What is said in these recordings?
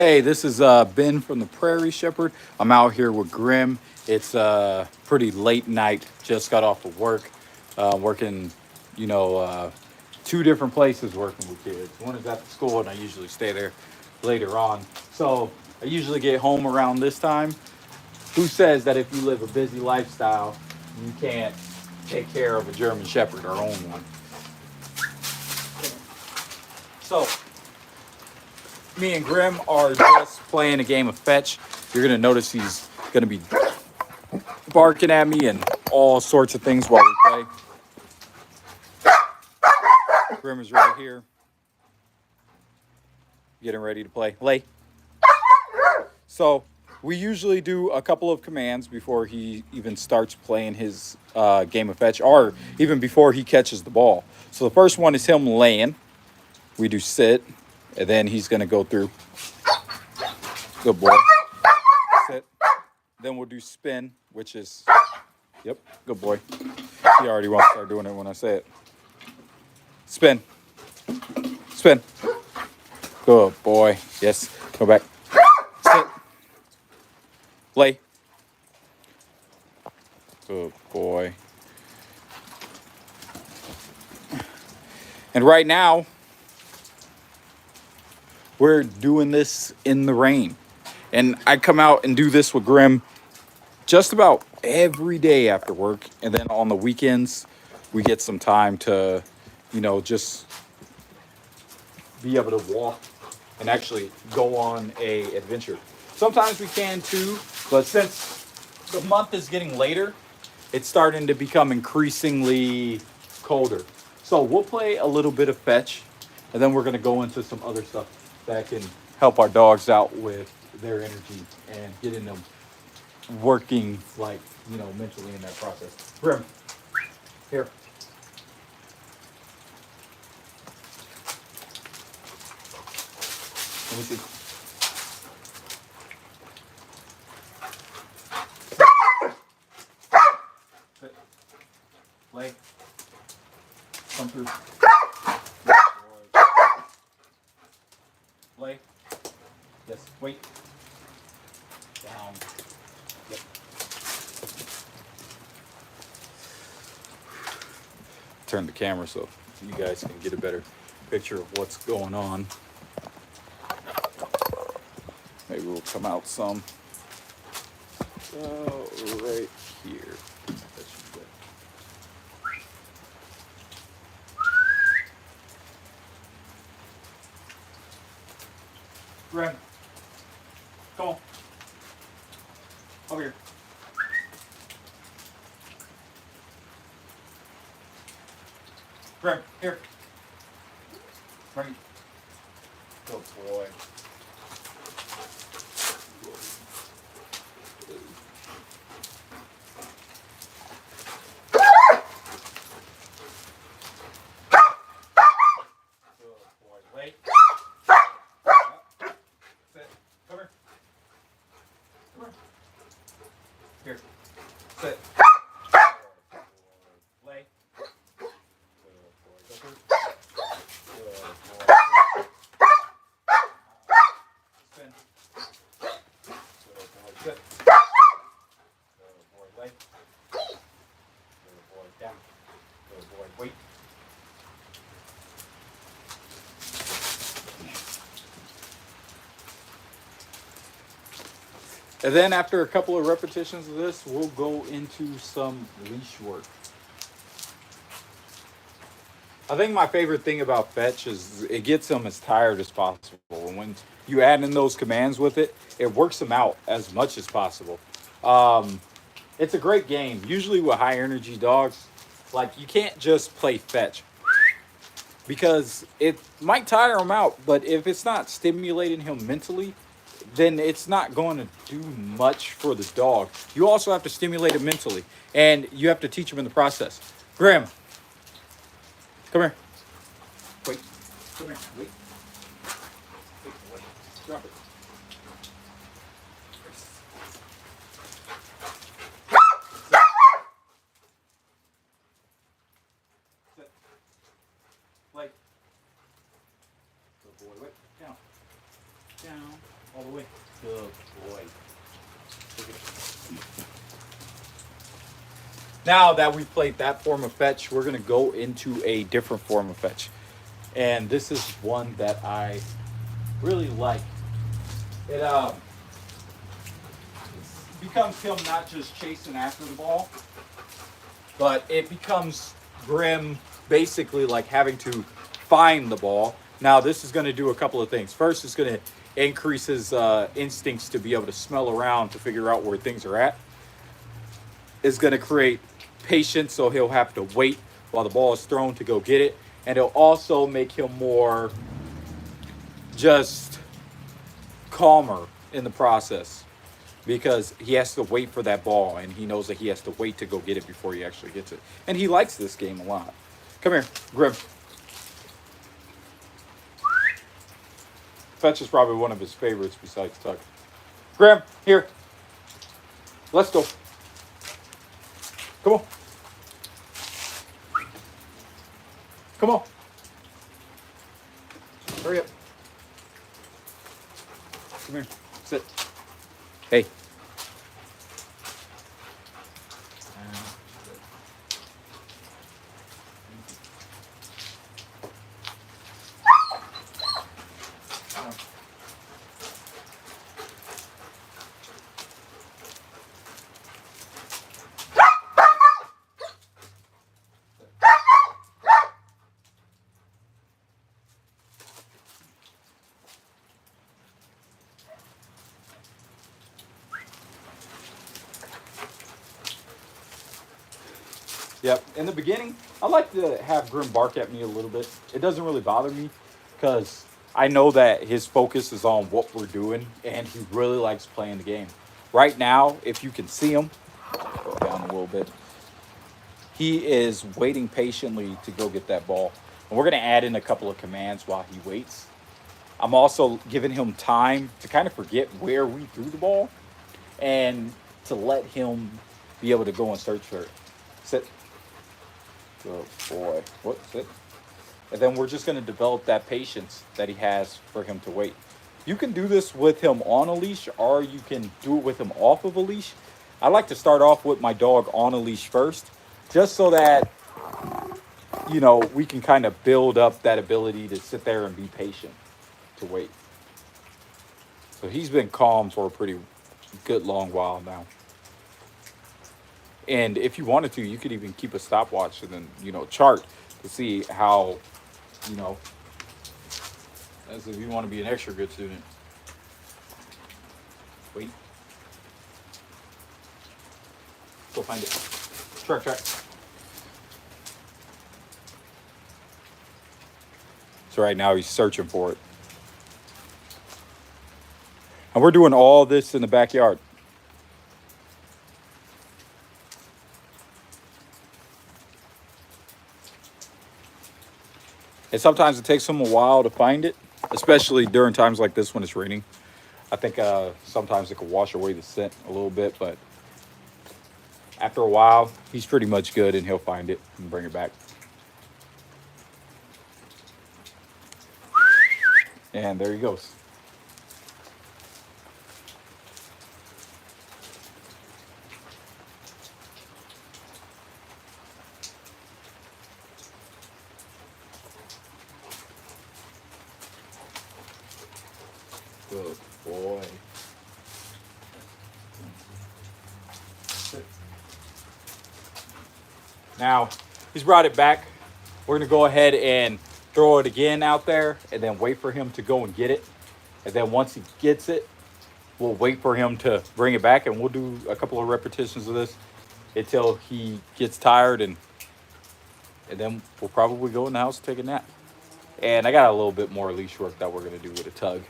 Hey, this is Ben from the Prairie Shepherd. I'm out here with Grim. It's pretty late night. Just got off of work. Working, you know, two different places working with kids. One is at the school, and I usually stay there later on. So I usually get home around this time. Who says that if you live a busy lifestyle, you can't take care of a German Shepherd or own one? So me and Grim are just playing a game of fetch. You're gonna notice he's gonna be barking at me and all sorts of things while we play. Grim is right here, getting ready to play. Lay. So we usually do a couple of commands before he even starts playing his game of fetch, or even before he catches the ball. So the first one is him laying. We do sit, and then he's gonna go through. Good boy. Sit. Then we'll do spin, which is, yep, good boy. He already wants to start doing it when I say it. Spin. Spin. Good boy. Yes. Go back. Sit. Lay. Good boy. And right now, we're doing this in the rain. And I come out and do this with Grim just about every day after work. And then on the weekends, we get some time to, just be able to walk and actually go on a adventure. Sometimes we can too, but since the month is getting later, it's starting to become increasingly colder. So we'll play a little bit of fetch, and then we're going to go into some other stuff that can help our dogs out with their energy and getting them working, like, mentally in that process. Grim, here. Let me see. Sit. Lay. Come through. Lay. Yes. Wait. Down. Yep. Turn the camera so you guys can get a better picture of what's going on. Maybe we'll come out some. Right here. That should be good. Grab. Come on. Over here. Grab. Here. Bring it. Good boy. Wait. Sit. Come here. Come here. Here. Sit. Lay. Good boy. Go through. Good boy. Spin. Good boy. Sit. Good boy. Lay. Good boy. Down. Good boy. Wait. And then after a couple of repetitions of this, we'll go into some leash work. I think my favorite thing about fetch is it gets them as tired as possible. And when you add in those commands with it, it works them out as much as possible. Um, it's a great game. Usually with high energy dogs, like you can't just play fetch because it might tire him out. But if it's not stimulating him mentally, then it's not going to do much for the dog. You also have to stimulate him mentally, and you have to teach him in the process. Graham, come here. Wait. Come here. Wait. Wait. Wait. Drop it. Sit. Sit. Lay. Good boy. Wait. Down. Down. All the way. Good boy. Look at it. Now that we've played that form of fetch, we're going to go into a different form of fetch. And this is one that I really like. It becomes him not just chasing after the ball, but it becomes Grim basically like having to find the ball. Now, this is going to do a couple of things. First, it's going to increase his instincts to be able to smell around to figure out where things are at. It's going to create patience, so he'll have to wait while the ball is thrown to go get it. And it'll also make him more just calmer in the process because he has to wait for that ball and he knows that he has to wait to go get it before he actually gets it. And he likes this game a lot. Come here, Grim. Fetch is probably one of his favorites besides Tuck. Grim, here. Let's go. Come on. Come on. Hurry up. Come here. Sit. Hey. Yep. In the beginning, I like to have Grim bark at me a little bit. It doesn't really bother me because I know that his focus is on what we're doing and he really likes playing the game. Right now, if you can see him, go down a little bit, he is waiting patiently to go get that ball. And we're going to add in a couple of commands while he waits. I'm also giving him time to kind of forget where we threw the ball and to let him be able to go and search for it. Sit. Good boy. What's it? And then we're just going to develop that patience that he has for him to wait. You can do this with him on a leash or you can do it with him off of a leash. I like to start off with my dog on a leash first, just so that, you know, we can kind of build up that ability to sit there and be patient, to wait. So he's been calm for a pretty good long while now. And if you wanted to, you could even keep a stopwatch and then, you know, chart to see how, you know, as if you want to be an extra good student. Wait. Go find it. Track. So right now he's searching for it. And we're doing all this in the backyard. And sometimes it takes them a while to find it, especially during times like this when it's raining. I think sometimes it can wash away the scent a little bit, but after a while, he's pretty much good and he'll find it and bring it back. And there he goes. Good boy. Now, he's brought it back. We're going to go ahead and throw it again out there and then wait for him to go and get it. And then once he gets it, we'll wait for him to bring it back and we'll do a couple of repetitions of this until he gets tired and then we'll probably go in the house and take a nap. And I got a little bit more leash work that we're going to do with a tug.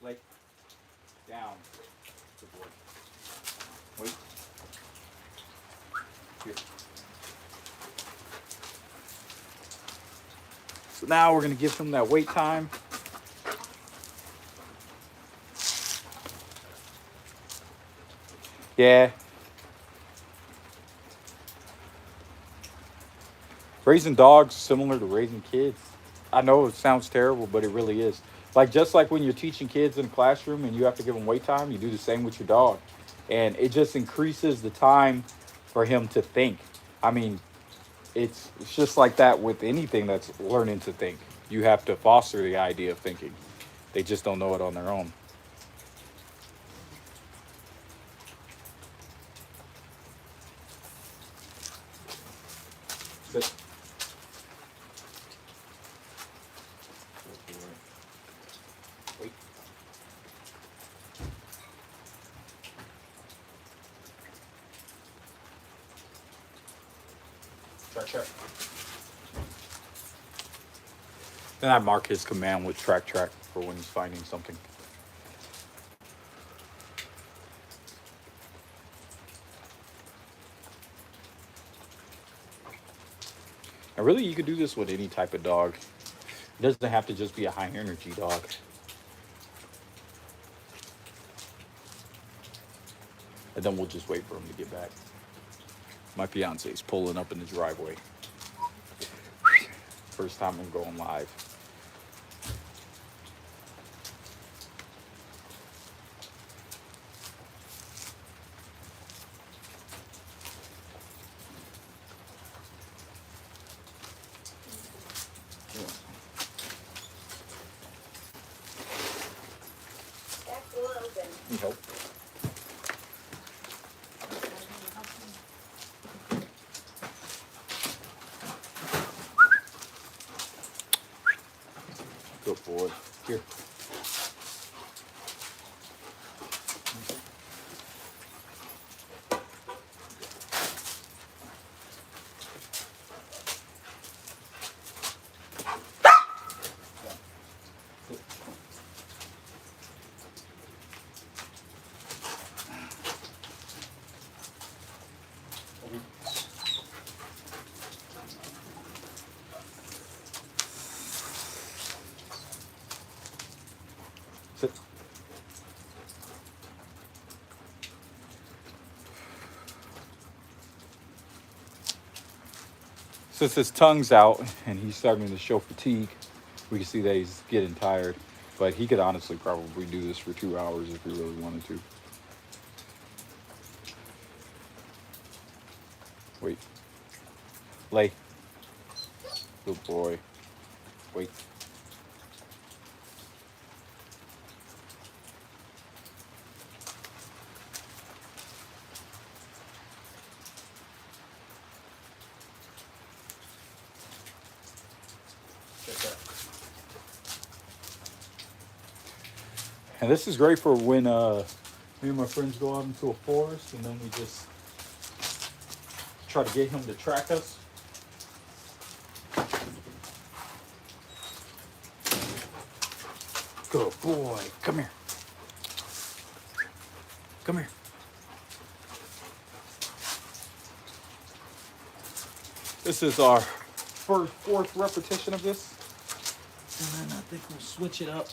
Lay down. Good boy. Wait. Here. So now we're going to give him that wait time. Yeah. Raising dogs is similar to raising kids. I know it sounds terrible, but it really is. Like just like when you're teaching kids in a classroom and you have to give them wait time, you do the same with your dog, and it just increases the time for him to think. I mean, it's just like that with anything that's learning to think. You have to foster the idea of thinking. They just don't know it on their own. Sit. Wait. Check, check. Then I mark his command with track track for when he's finding something. And really, you could do this with any type of dog. It doesn't have to just be a high energy dog. And then we'll just wait for him to get back. My fiance's pulling up in the driveway. First time I'm going live. Nope. Good boy. Here. Sit. Since his tongue's out and he's starting to show fatigue, we can see that he's getting tired. But he could honestly probably do this for 2 hours if he really wanted to. Wait. Lay. Good boy. Wait. And this is great for when me and my friends go out into a forest and then we just try to get him to track us. Good boy. Come here. Come here. This is our fourth repetition of this. And then I think we'll switch it up.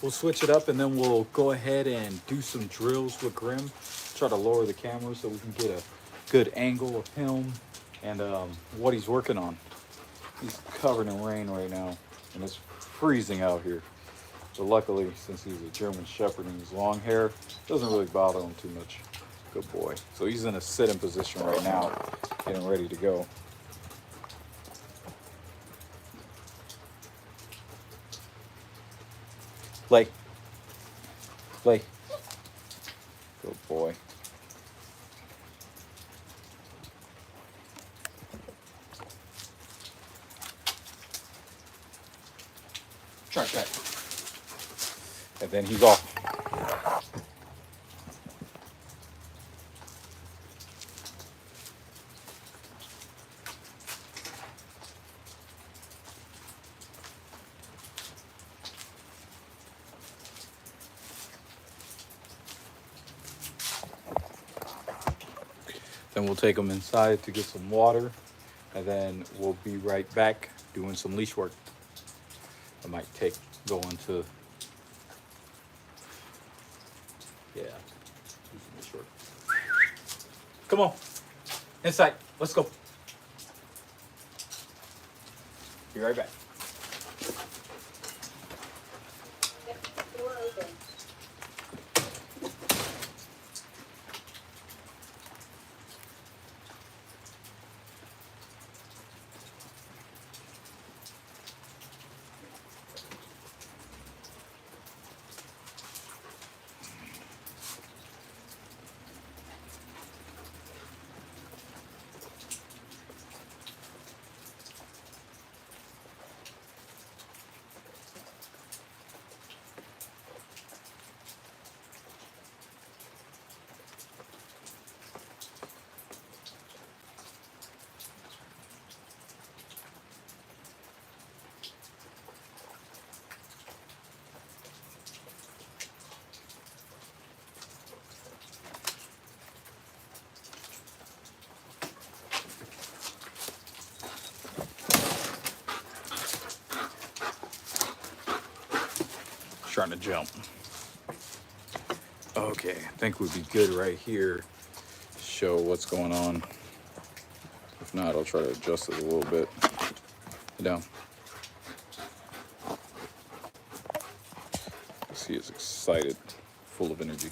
We'll switch it up and then we'll go ahead and do some drills with Grim. Try to lower the camera so we can get a good angle of him and what he's working on. He's covered in rain right now and it's freezing out here. But luckily, since he's a German Shepherd and he's long hair, it doesn't really bother him too much. Good boy. So he's in a sitting position right now, getting ready to go. Play. Play. Good boy. Track that. And then he's off. Then we'll take him inside to get some water, and then we'll be right back doing some leash work. I might go into Yeah. Short. Come on. Inside. Let's go. Be right back. Trying to jump. Okay, I think we'd be good right here. Show what's going on. If not, I'll try to adjust it a little bit. Down. See, it's excited, full of energy.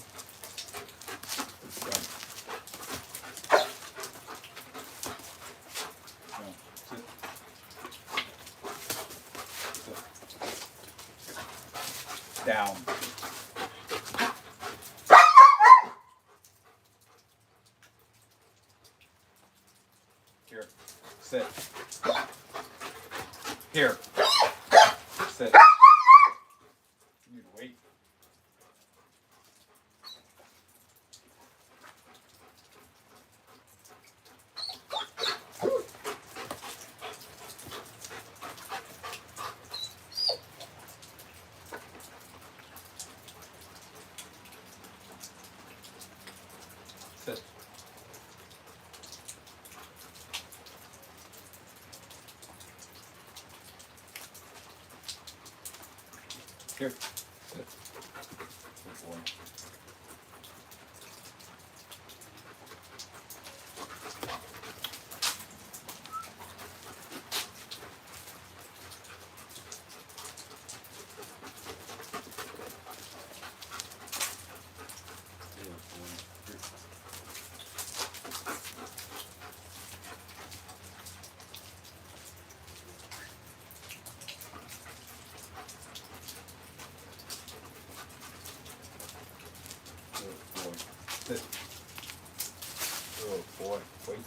Down. Here. Sit. Here. Sit. You need to wait. Sit. Here. Sit. Good boy. Good boy. Sit. Good boy. Wait.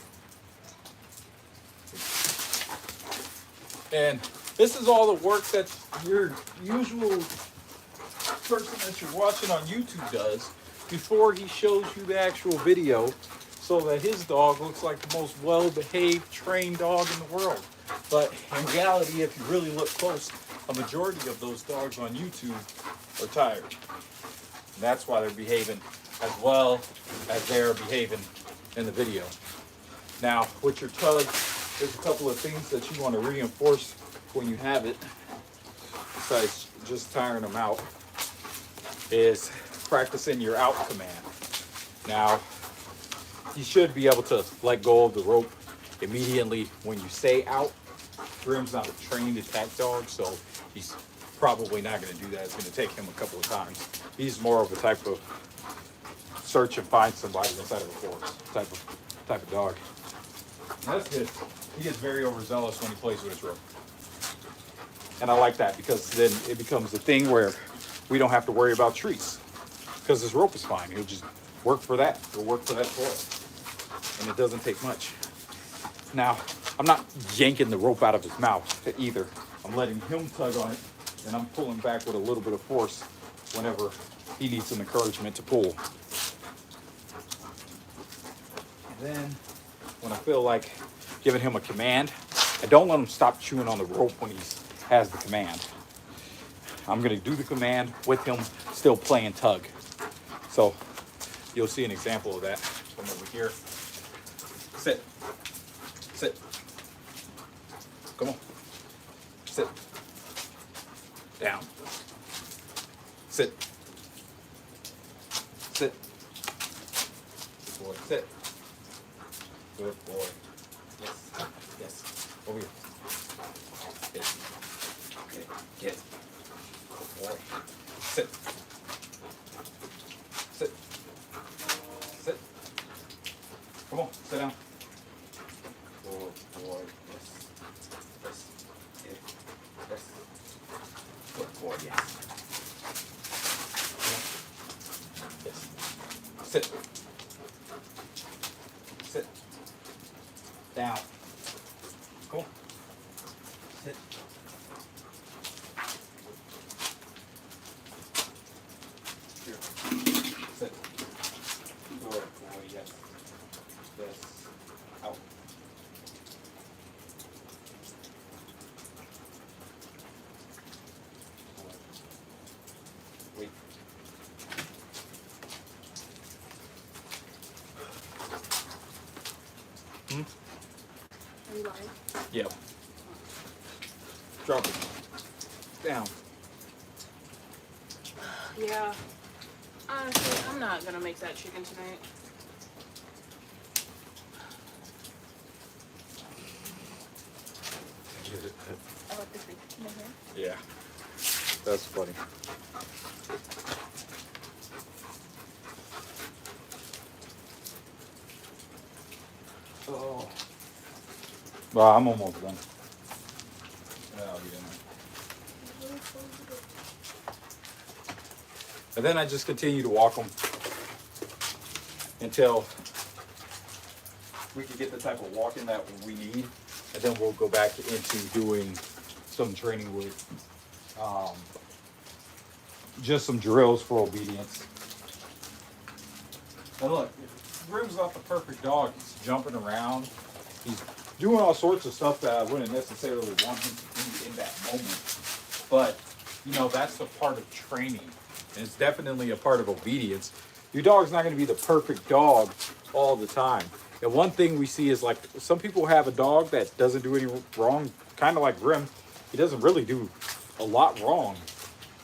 And this is all the work that your usual person that you're watching on YouTube does before he shows you the actual video, so that his dog looks like the most well-behaved, trained dog in the world. But in reality, if you really look close, a majority of those dogs on YouTube are tired. And that's why they're behaving as well as they're behaving in the video. Now, with your tug, there's a couple of things that you want to reinforce when you have it, besides just tiring them out, is practicing your out command. Now, you should be able to let go of the rope immediately when you say out. Grim's not a trained attack dog, so he's probably not going to do that. It's going to take him a couple of times. He's more of a type of search and find somebody inside of a forest type of dog. And that's good. He gets very overzealous when he plays with his rope. And I like that, because then it becomes a thing where we don't have to worry about trees, because his rope is fine. He'll just work for that. He'll work for that toy. And it doesn't take much. Now, I'm not yanking the rope out of his mouth either. I'm letting him tug on it, and I'm pulling back with a little bit of force whenever he needs some encouragement to pull. And then, when I feel like giving him a command, I don't let him stop chewing on the rope when he has the command. I'm going to do the command with him still playing tug. So you'll see an example of that from over here. Sit. Sit. Come on. Sit. Down. Sit. Sit. Good boy. Sit. Good boy. Yes. Yes. Over here. Yes. Get. Good boy. Sit. Sit. Sit. Come on. Sit down. Good boy. Yes. Yes. Yes. Good boy. Yes. Yes. Sit. Sit. Down. Cool. Sit. Here. Sit. Good boy. Yes. Yes. Out. Wait. Are you lying? Yep. Drop it. Down. Yeah. Honestly, I'm not gonna make that chicken tonight. I like this thing. Yeah. That's funny. Oh. Well, I'm almost done. I'll get in there. And then I just continue to walk them until we can get the type of walking that we need. And then we'll go back into doing some training with just some drills for obedience. And look, Grim's not the perfect dog. He's jumping around. He's doing all sorts of stuff that I wouldn't necessarily want him to do in that moment. But, you know, that's a part of training. And it's definitely a part of obedience. Your dog's not going to be the perfect dog all the time. And one thing we see is, like, some people have a dog that doesn't do any wrong, kind of like Grim. He doesn't really do a lot wrong.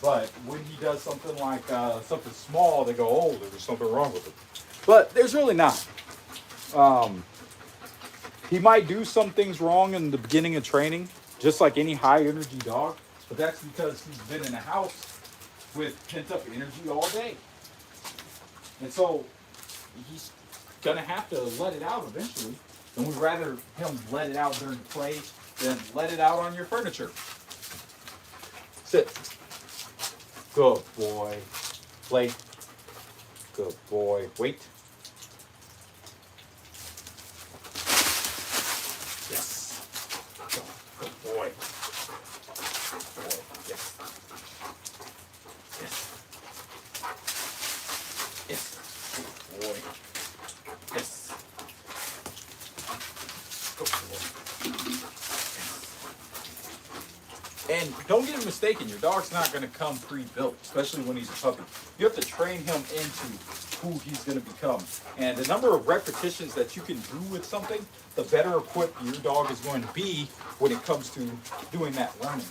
But when he does something like something small, they go, oh, there's something wrong with it. But there's really not. He might do some things wrong in the beginning of training, just like any high energy dog. But that's because he's been in a house with pent up energy all day. And so he's going to have to let it out eventually. And we'd rather him let it out during the play than let it out on your furniture. Sit. Good boy. Play. Good boy. Wait. Yes. Good boy. Good boy. Yes. Yes. Yes. Good boy. Yes. Good boy. And don't get it mistaken, your dog's not going to come pre-built, especially when he's a puppy. You have to train him into who he's going to become. And the number of repetitions that you can do with something, the better equipped your dog is going to be when it comes to doing that learning.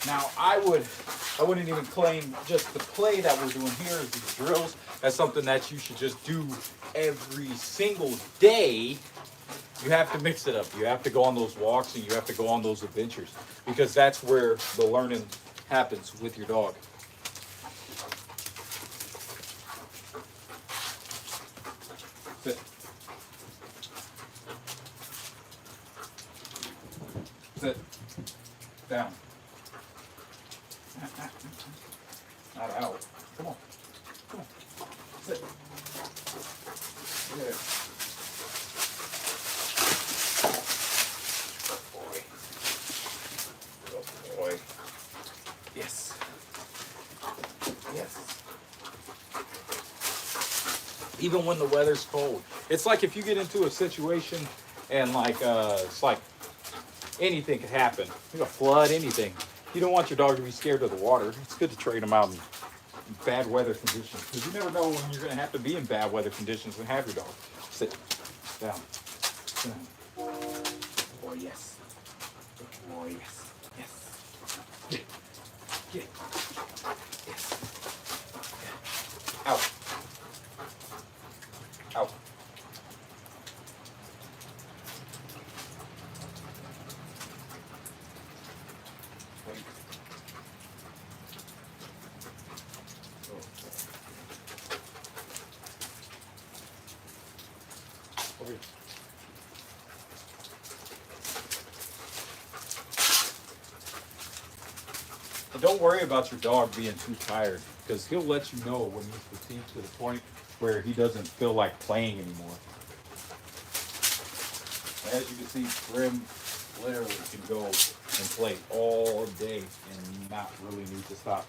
Now, I wouldn't even claim just the play that we're doing here as these drills as something that you should just do every single day. You have to mix it up. You have to go on those walks and you have to go on those adventures because that's where the learning happens with your dog. Sit. Sit. Down. Not out. Come on. Come on. Sit. Good. Good boy. Yes. Yes. Even when the weather's cold. It's like if you get into a situation and like it's like anything could happen. Like a flood, anything. You don't want your dog to be scared of the water. It's good to train them out in bad weather conditions because you never know when you're going to have to be in bad weather conditions and have your dog. Sit down. Sit down. Good boy, yes. Good boy, yes. Yes. Get. Get. Yes. Out. And don't worry about your dog being too tired, because he'll let you know when he's fatigued to the point where he doesn't feel like playing anymore. As you can see, Grim literally can go and play all day and not really need to stop.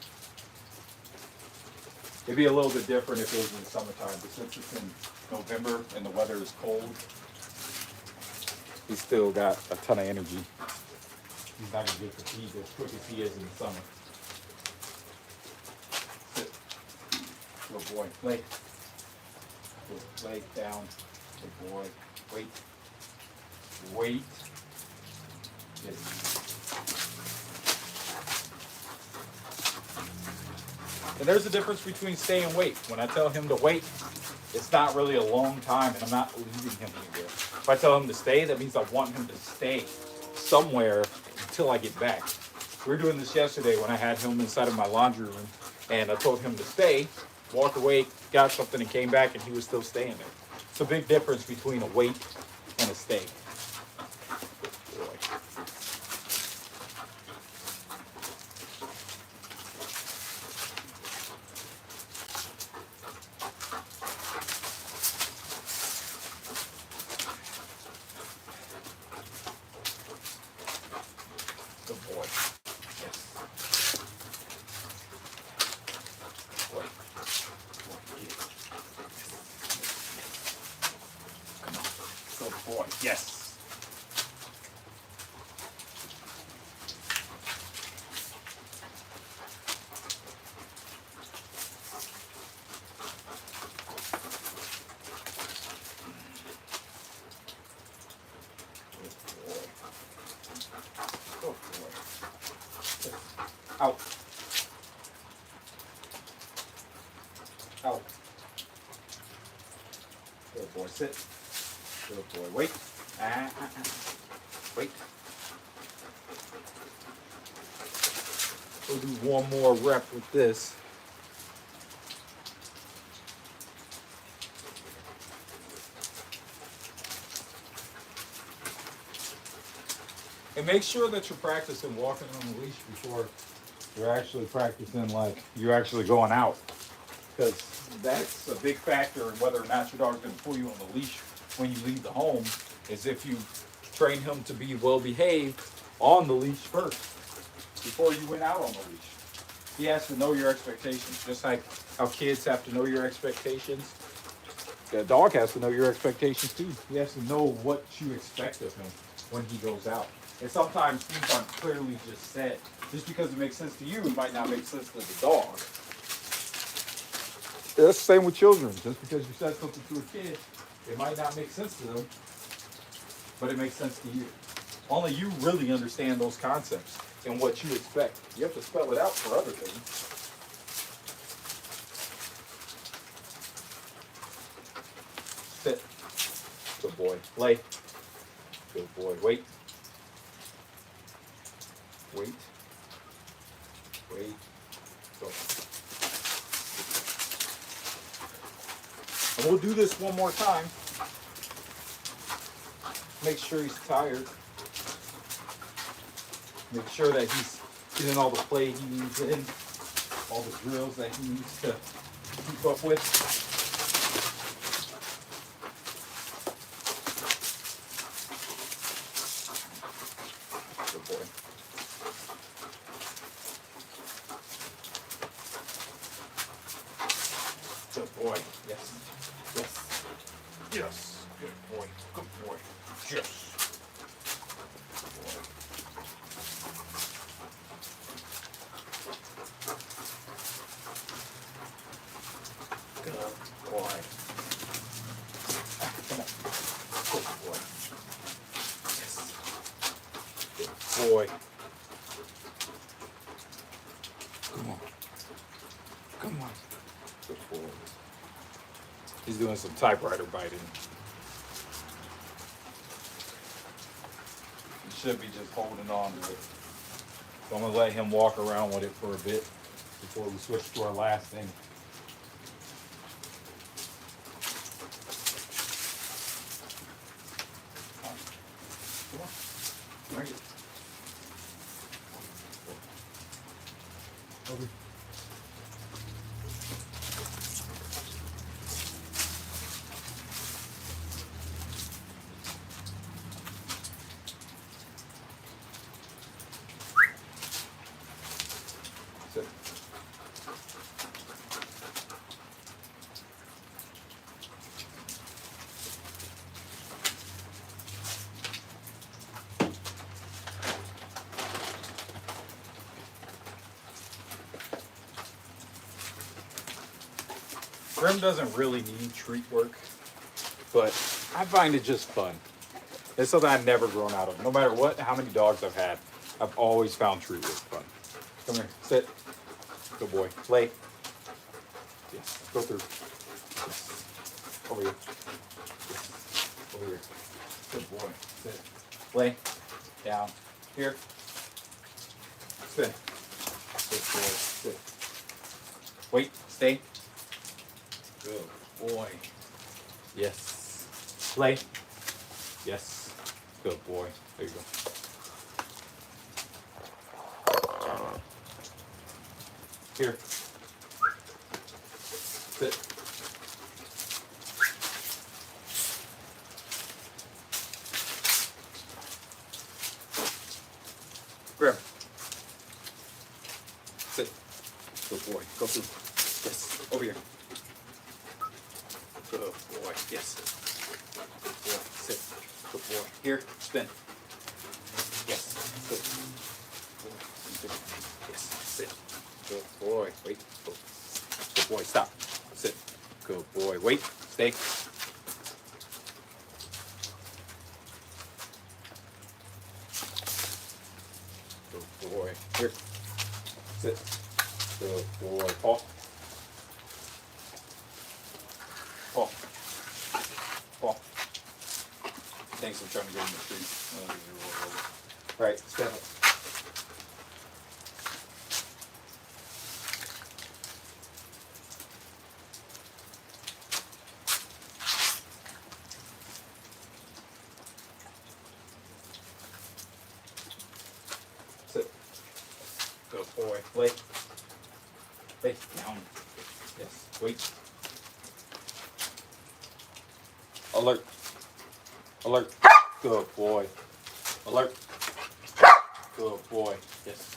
It'd be a little bit different if it was in the summertime, but since it's in November and the weather is cold, he's still got a ton of energy. He's not gonna get fatigued as quick as he is in the summer. Sit. Good boy. Lay. Good. Lay down. Good boy. Wait. Wait. Yes. And there's a difference between stay and wait. When I tell him to wait, it's not really a long time and I'm not leaving him anywhere. If I tell him to stay, that means I want him to stay somewhere until I get back. We were doing this yesterday when I had him inside of my laundry room and I told him to stay, walked away, got something and came back and he was still staying there. It's a big difference between a wait and a stay. Good boy. Yes. Boy. Come on. Good boy. Yes. Good boy. Out. Out. Good boy. Sit. Good boy. Wait. Wait. We'll do one more rep with this. And make sure that you're practicing walking on the leash before you're actually practicing, like you're actually going out. Because that's a big factor in whether or not your dog's going to pull you on the leash when you leave the home, is if you train him to be well behaved on the leash first before you went out on the leash. He has to know your expectations, just like how kids have to know your expectations. The dog has to know your expectations too. He has to know what you expect of him when he goes out. And sometimes things aren't clearly just said. Just because it makes sense to you, it might not make sense to the dog. That's the same with children. Just because you said something to a kid, it might not make sense to them, but it makes sense to you. Only you really understand those concepts and what you expect. You have to spell it out for other things. Sit. Good boy. Lay. Good boy. Wait. Wait. Wait. Go. And we'll do this one more time. Make sure he's tired. Make sure that he's getting all the play he needs in, all the drills that he needs to keep up with. Good boy. Good boy. Yes. Yes. Yes. Good boy. Good boy. Yes. Good boy. Come on. Good boy. Yes. Good boy. Come on. Come on. Good boy. He's doing some typewriter biting. He should be just holding on to it. So I'm gonna let him walk around with it for a bit before we switch to our last thing. Come on. Bring it. Over. Sit. Grim doesn't really need treat work, but I find it just fun. It's something I've never grown out of. No matter what, how many dogs I've had, I've always found treat work fun. Come here, sit. Good boy. Lay. Yes. Go through. Yes. Over here. Yes. Over here. Good boy. Sit. Lay. Down. Here. Sit. Good boy. Sit. Wait. Stay. Good boy. Yes. Play. Yes. Good boy. There you go. Here. Sit. Grab. Sit. Good boy. Go through. Yes. Over here. Good boy. Yes. Good boy. Sit. Good boy. Here. Spin. Yes. Good. Yes. Sit. Good boy. Wait. Go. Good boy. Stop. Sit. Good boy. Wait. Stay. Good boy. Here. Sit. Good boy. Paw. Paw. Paw. Thanks for trying to get in the street. All right. Step up. Sit. Good boy. Lay. Lay down. Yes. Wait. Alert. Alert. Good boy. Alert. Good boy. Yes.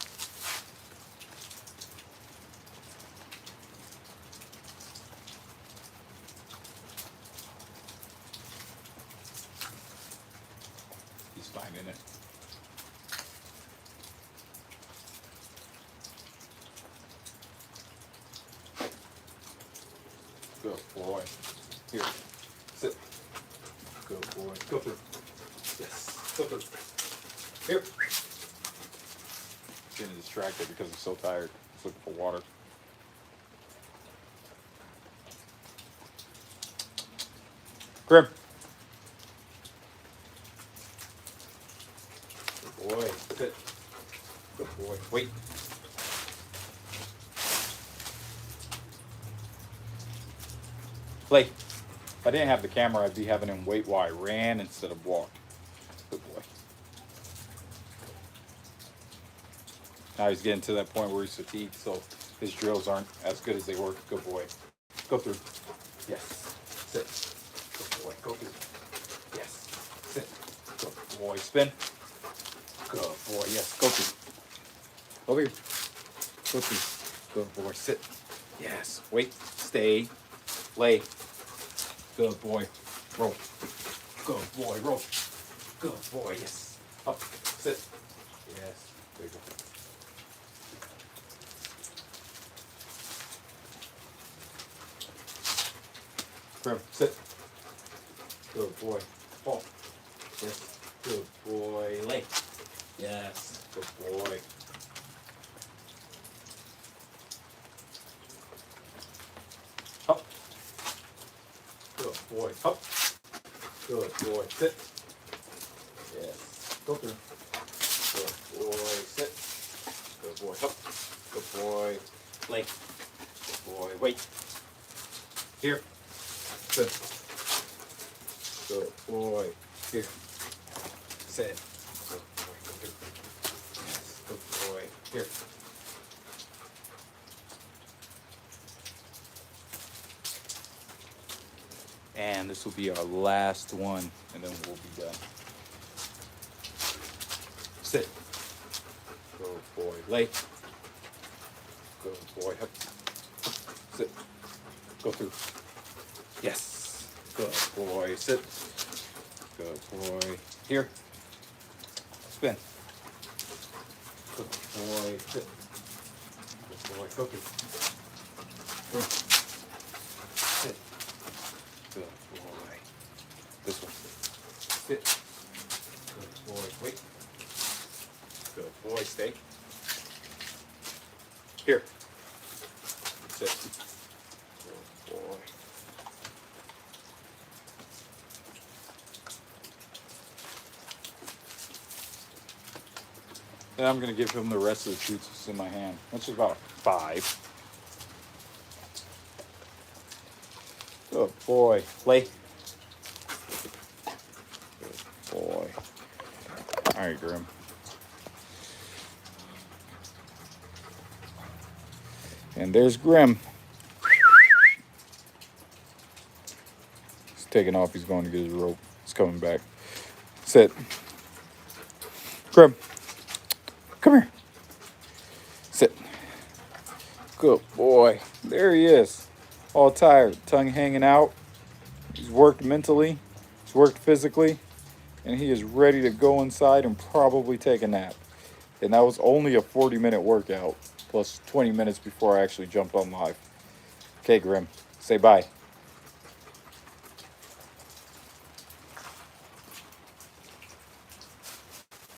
He's finding it. Good boy. Here. Sit. Good boy. Go through. Yes. Go through. Here. Getting distracted because he's so tired. He's looking for water. Grim. Good boy. Sit. Good boy. Wait. Play. If I didn't have the camera, I'd be having him wait while I ran instead of walked. Good boy. Now he's getting to that point where he's fatigued, so his drills aren't as good as they were. Good boy. Go through. Yes. Sit. Good boy. Go through. Yes. Sit. Good boy. Spin. Good boy. Yes. Go through. Over here. Go through. Good boy. Sit. Yes. Wait. Stay. Lay. Good boy. Roll. Good boy. Roll. Good boy. Yes. Up. Sit. Yes. There you go. Grim. Sit. Good boy. Fall. Yes. Good boy. Lay. Yes. Good boy. Up. Good boy. Up. Good boy. Sit. Yes. Go through. Good boy. Sit. Good boy. Up. Good boy. Lay. Good boy. Wait. Here. Sit. Good boy. Here. Sit. Good boy. Go through. Yes. Good boy. Here. And this will be our last one, and then we'll be done. Sit. Good boy. Lay. Good boy. Sit. Go through. Yes. Good boy. Sit. Good boy. Here. Spin. Good boy. Sit. Good boy. Go through. Sit. Good boy. This one. Sit. Good boy. Wait. Good boy. Stay. Here. Sit. Good boy. And I'm going to give him the rest of the treats that's in my hand. That's about 5. Good boy. Play. Good boy. All right, Grim. And there's Grim. He's taking off. He's going to get his rope. He's coming back. Sit. Grim. Come here. Sit. Good boy. There he is. All tired. Tongue hanging out. He's worked mentally. He's worked physically. And he is ready to go inside and probably take a nap. And that was only a 40-minute workout. Plus 20 minutes before I actually jumped on live. Okay, Grim. Say bye.